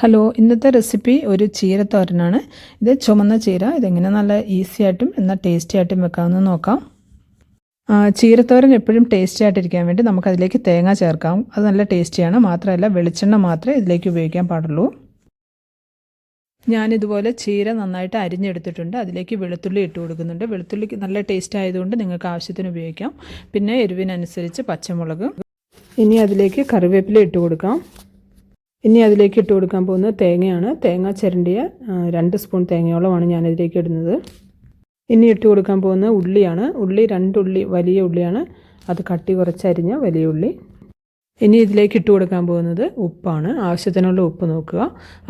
Hello, ഇന്നത്തെ recipe ഒരു ചീരത്തോരനാണ്. ഇത് ചുമന്ന ചീര. ഇതെങ്ങനെ നല്ല ഈസി ആയിട്ടും എന്നാൽ ടേസ്റ്റി ആയിട്ടും വെക്കാമെന്ന് നോക്കാം. ചീരത്തോരൻ എപ്പോഴും ടേസ്റ്റി ആയിട്ടിരിക്കാൻ വേണ്ടി നമുക്കതിലേക്ക് തേങ്ങ ചേർക്കാം. അത് നല്ല ടേസ്റ്റിയാണ്. മാത്രമല്ല വെളിച്ചെണ്ണ മാത്രമേ ഇതിലേക്ക് ഉപയോഗിക്കാൻ പാടുള്ളൂ. ഞാനിതുപോലെ ചീര നന്നായിട്ട് അരിഞ്ഞെടുത്തിട്ടുണ്ട്. അതിലേക്ക് വെളുത്തുള്ളി ഇട്ട് കൊടുക്കുന്നുണ്ട്. വെളുത്തുള്ളിക്ക് നല്ല ടേസ്റ്റ് ആയതുകൊണ്ട് നിങ്ങൾക്ക് ആവശ്യത്തിന് ഉപയോഗിക്കാം. പിന്നെ എരിവിനനുസരിച്ച് പച്ചമുളക്. ഇനി അതിലേക്ക് കറിവേപ്പില ഇട്ട് കൊടുക്കാം. ഇനി അതിലേക്ക് ഇട്ട് കൊടുക്കാൻ പോകുന്നത് തേങ്ങയാണ്. തേങ്ങ ചിരണ്ടിയ 2 സ്പൂൺ തേങ്ങയോളമാണ് ഞാനിതിലേക്ക് ഇടുന്നത്. ഇനി ഇട്ട് കൊടുക്കാൻ പോകുന്നത് ഉള്ളിയാണ്. ഉള്ളി 2 ഉള്ളി, വലിയ ഉള്ളിയാണ്. അത് കട്ടി കുറച്ചരിഞ്ഞ വലിയ ഉള്ളി. ഇനി ഇതിലേക്ക് ഇട്ട് കൊടുക്കാൻ പോകുന്നത് ഉപ്പാണ്. ആവശ്യത്തിനുള്ള ഉപ്പ് നോക്കുക.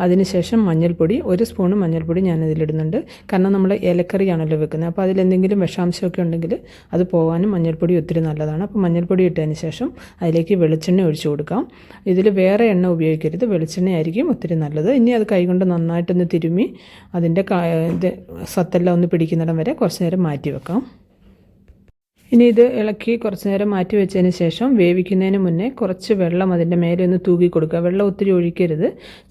അതിനുശേഷം മഞ്ഞൾപ്പൊടി, 1 സ്പൂൺ മഞ്ഞൾപ്പൊടി ഞാനിതിലിടുന്നുണ്ട്. കാരണം നമ്മൾ ഇലക്കറിയാണല്ലോ വെക്കുന്നത്. അപ്പോൾ അതിലെന്തെങ്കിലും വിഷാംശമൊക്കെ ഉണ്ടെങ്കിൽ അത് പോകാനും മഞ്ഞൾപ്പൊടി ഒത്തിരി നല്ലതാണ്. അപ്പോൾ മഞ്ഞൾപ്പൊടി ഇട്ടതിന് ശേഷം അതിലേക്ക് വെളിച്ചെണ്ണ ഒഴിച്ചു കൊടുക്കാം. ഇതിൽ വേറെ എണ്ണ ഉപയോഗിക്കരുത്, വെളിച്ചെണ്ണയായിരിക്കും ഒത്തിരി നല്ലത്. ഇനി അത് കൈകൊണ്ട് നന്നായിട്ടൊന്ന് തിരുമ്മി അതിൻ്റെ സത്തെല്ലാം ഒന്ന് പിടിക്കുന്നിടം വരെ കുറച്ച് നേരം മാറ്റി വെക്കാം. ഇനി ഇത് ഇളക്കി കുറച്ച് നേരം മാറ്റി വെച്ചതിന് ശേഷം വേവിക്കുന്നതിന് മുന്നേ കുറച്ച് വെള്ളം അതിൻ്റെ മേലെ ഒന്ന് തൂക്കി കൊടുക്കുക. വെള്ളം ഒത്തിരി ഒഴിക്കരുത്,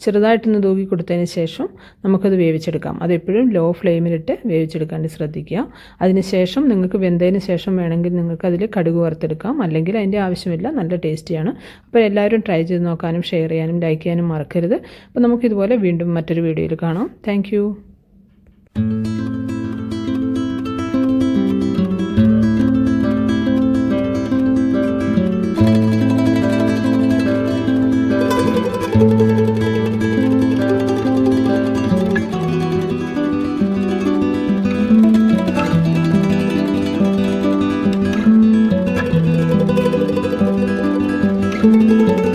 ചെറുതായിട്ടൊന്ന് തൂക്കി കൊടുത്തതിന് ശേഷം നമുക്കത് വേവിച്ചെടുക്കാം. അതെപ്പോഴും ലോ ഫ്ലെയിമിലിട്ട് വേവിച്ചെടുക്കാൻ ശ്രദ്ധിക്കുക. അതിനുശേഷം നിങ്ങൾക്ക് വെന്തതിന് ശേഷം വേണമെങ്കിൽ നിങ്ങൾക്കതിൽ കടുക് വറുത്തെടുക്കാം, അല്ലെങ്കിൽ അതിൻ്റെ ആവശ്യമില്ല. നല്ല ടേസ്റ്റിയാണ്. അപ്പോൾ എല്ലാവരും ട്രൈ ചെയ്ത് നോക്കാനും ഷെയർ ചെയ്യാനും ലൈക്ക് ചെയ്യാനും മറക്കരുത്. അപ്പോൾ നമുക്കിതുപോലെ വീണ്ടും മറ്റൊരു വീഡിയോയിൽ കാണാം. Thank you. Thank you.